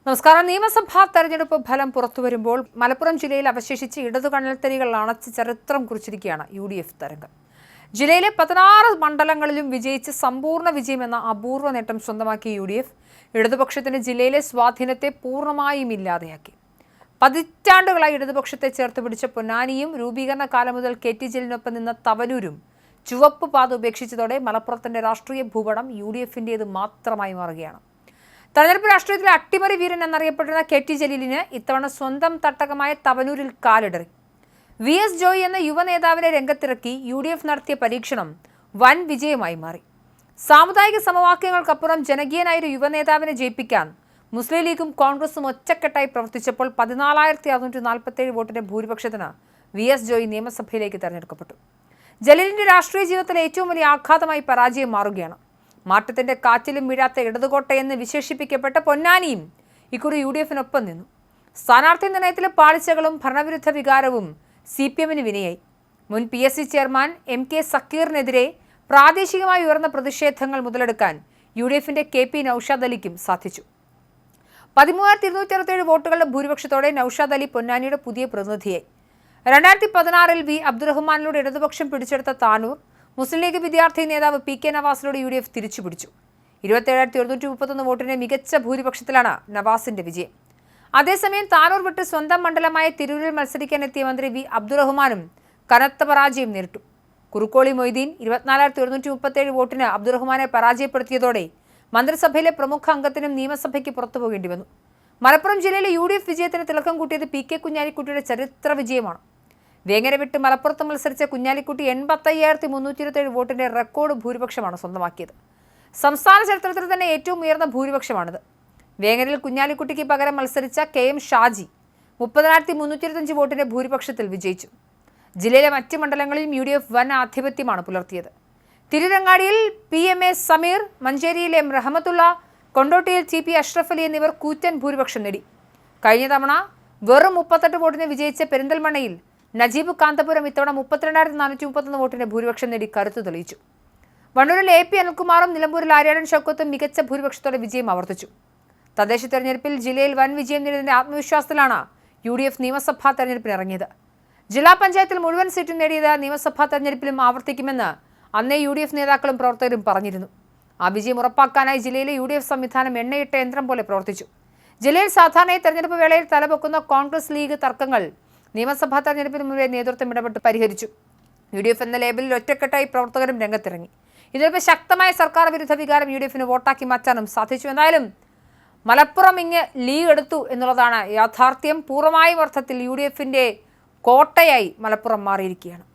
നമസ്കാരം. നിയമസഭാ തെരഞ്ഞെടുപ്പ് ഫലം പുറത്തുവരുമ്പോൾ മലപ്പുറം ജില്ലയിൽ അവശേഷിച്ച് ഇടതു കണ്ണൽത്തരികൾ അണച്ച് ചരിത്രം കുറിച്ചിരിക്കുകയാണ് UDF തരംഗം. ജില്ലയിലെ 16 മണ്ഡലങ്ങളിലും വിജയിച്ച് സമ്പൂർണ്ണ വിജയമെന്ന അപൂർവ നേട്ടം സ്വന്തമാക്കിയ UDF ഇടതുപക്ഷത്തിന് ജില്ലയിലെ സ്വാധീനത്തെ പൂർണ്ണമായും ഇല്ലാതെയാക്കി. പതിറ്റാണ്ടുകളായി ഇടതുപക്ഷത്തെ ചേർത്ത് പിടിച്ച പൊന്നാനിയും രൂപീകരണ കാലം മുതൽ KT ജലീലിനൊപ്പം നിന്ന തവനൂരും ചുവപ്പ് പാത ഉപേക്ഷിച്ചതോടെ മലപ്പുറത്തിന്റെ രാഷ്ട്രീയ ഭൂപടം UDFന്റേത് മാത്രമായി മാറുകയാണ്. തെരഞ്ഞെടുപ്പ് രാഷ്ട്രീയത്തിലെ അട്ടിമറി വീരൻ എന്നറിയപ്പെടുന്ന KT ജലീലിന് ഇത്തവണ സ്വന്തം തട്ടകമായ തവനൂരിൽ കാലിടറി. VS ജോയി എന്ന യുവ നേതാവിനെ രംഗത്തിറക്കി UDF നടത്തിയ പരീക്ഷണം വൻ വിജയമായി മാറി. സാമുദായിക സമവാക്യങ്ങൾക്കപ്പുറം ജനകീയനായ ഒരു യുവ നേതാവിനെ ജയിപ്പിക്കാൻ മുസ്ലിം ലീഗും കോൺഗ്രസും ഒറ്റക്കെട്ടായി പ്രവർത്തിച്ചപ്പോൾ 14,647 വോട്ടിന്റെ ഭൂരിപക്ഷത്തിന് VS ജോയി നിയമസഭയിലേക്ക് തെരഞ്ഞെടുക്കപ്പെട്ടു. ജലീലിന്റെ രാഷ്ട്രീയ ജീവിതത്തിലെ ഏറ്റവും വലിയ ആഘാതമായി പരാജയം മാറുകയാണ്. മാറ്റത്തിന്റെ കാറ്റിലും വീഴാത്ത ഇടതുകോട്ടയെന്ന് വിശേഷിപ്പിക്കപ്പെട്ട പൊന്നാനിയും ഇക്കുറി UDFനൊപ്പം നിന്നു. സ്ഥാനാർത്ഥി നിർണയത്തിലെ പാളിച്ചകളും ഭരണവിരുദ്ധ വികാരവും CPMന് വിനയായി. മുൻ PSC ചെയർമാൻ MK സക്കീറിനെതിരെ പ്രാദേശികമായി ഉയർന്ന പ്രതിഷേധങ്ങൾ മുതലെടുക്കാൻ UDFന്റെ KP നൌഷാദ് അലിക്കും സാധിച്ചു. 13,267 വോട്ടുകളുടെ ഭൂരിപക്ഷത്തോടെ നൌഷാദ് അലി പൊന്നാനിയുടെ പുതിയ പ്രതിനിധിയായി. 2016-ൽ V അബ്ദുറഹ്മാനിലൂടെ ഇടതുപക്ഷം പിടിച്ചെടുത്ത താനൂർ മുസ്ലിം ലീഗ് വിദ്യാർത്ഥി നേതാവ് PK നവാസിലൂടെ UDF തിരിച്ചുപിടിച്ചു. 27,131 വോട്ടിന്റെ മികച്ച ഭൂരിപക്ഷത്തിലാണ് നവാസിന്റെ വിജയം. അതേസമയം താനൂർ വിട്ട് സ്വന്തം മണ്ഡലമായ തിരൂരിൽ മത്സരിക്കാനെത്തിയ മന്ത്രി V അബ്ദുറഹ്മാനും കനത്ത പരാജയം നേരിട്ടു. കുറുക്കോളി മൊയ്തീൻ 24,137 വോട്ടിന് അബ്ദുറഹ്മാനെ പരാജയപ്പെടുത്തിയതോടെ മന്ത്രിസഭയിലെ പ്രമുഖ അംഗത്തിനും നിയമസഭയ്ക്ക് പുറത്തുപോകേണ്ടി വന്നു. മലപ്പുറം ജില്ലയിലെ UDF വിജയത്തിന് തിളക്കം കൂട്ടിയത് PK കുഞ്ഞാലിക്കുട്ടിയുടെ ചരിത്ര വിജയമാണ്. വേങ്ങര വിട്ട് മലപ്പുറത്ത് മത്സരിച്ച കുഞ്ഞാലിക്കുട്ടി 85,327 വോട്ടിന്റെ റെക്കോർഡ് ഭൂരിപക്ഷമാണ് സ്വന്തമാക്കിയത്. സംസ്ഥാന ചരിത്രത്തിൽ തന്നെ ഏറ്റവും ഉയർന്ന ഭൂരിപക്ഷമാണിത്. വേങ്ങരയിൽ കുഞ്ഞാലിക്കുട്ടിക്ക് പകരം മത്സരിച്ച KM ഷാജി 30,325 വോട്ടിന്റെ ഭൂരിപക്ഷത്തിൽ വിജയിച്ചു. ജില്ലയിലെ മറ്റ് മണ്ഡലങ്ങളിലും UDF വൻ ആധിപത്യമാണ് പുലർത്തിയത്. തിരുരങ്ങാടിയിൽ PMA സമീർ, മഞ്ചേരിയിലെ റഹ്മത്തുള്ള, കൊണ്ടോട്ടിയിൽ TP അഷ്റഫ് അലി എന്നിവർ കൂറ്റൻ ഭൂരിപക്ഷം നേടി. കഴിഞ്ഞ തവണ വെറും 38 വോട്ടിന് വിജയിച്ച പെരിന്തൽമണ്ണയിൽ നജീബ് കാന്തപുരം ഇത്തവണ 32,431 വോട്ടിന്റെ ഭൂരിപക്ഷം നേടി കരുത്തു തെളിയിച്ചു. വണ്ടൂരിൽ AP അനിൽകുമാറും നിലമ്പൂരിൽ ആര്യാടൻ ഷൗക്കത്തും മികച്ച ഭൂരിപക്ഷത്തോടെ വിജയം ആവർത്തിച്ചു. തദ്ദേശ തെരഞ്ഞെടുപ്പിൽ ജില്ലയിൽ വൻ വിജയം നേടിയതിന്റെ ആത്മവിശ്വാസത്തിലാണ് UDF നിയമസഭാ തെരഞ്ഞെടുപ്പിന് ഇറങ്ങിയത്. ജില്ലാ പഞ്ചായത്തിൽ മുഴുവൻ സീറ്റും നേടിയത് നിയമസഭാ തെരഞ്ഞെടുപ്പിലും ആവർത്തിക്കുമെന്ന് അന്നേ UDF നേതാക്കളും പ്രവർത്തകരും പറഞ്ഞിരുന്നു. ആ വിജയം ഉറപ്പാക്കാനായി ജില്ലയിലെ UDF സംവിധാനം എണ്ണയിട്ട യന്ത്രം പോലെ പ്രവർത്തിച്ചു. ജില്ലയിൽ സാധാരണയായി തെരഞ്ഞെടുപ്പ് വേളയിൽ തലപൊക്കുന്ന കോൺഗ്രസ് ലീഗ് തർക്കങ്ങൾ നിയമസഭാ തെരഞ്ഞെടുപ്പിന് മുമ്പേ നേതൃത്വം ഇടപെട്ട് പരിഹരിച്ചു. UDF എന്ന ലേബലിൽ ഒറ്റക്കെട്ടായി പ്രവർത്തകരും രംഗത്തിറങ്ങി. ഇതിനൊപ്പം ശക്തമായ സർക്കാർ വിരുദ്ധ വികാരം UDFന് വോട്ടാക്കി മാറ്റാനും സാധിച്ചു. എന്തായാലും മലപ്പുറം ഇങ്ങ് ലീഗ് എടുത്തു എന്നുള്ളതാണ് യാഥാർത്ഥ്യം. പൂർണ്ണമായും അർത്ഥത്തിൽ UDFന്റെ കോട്ടയായി മലപ്പുറം മാറിയിരിക്കുകയാണ്.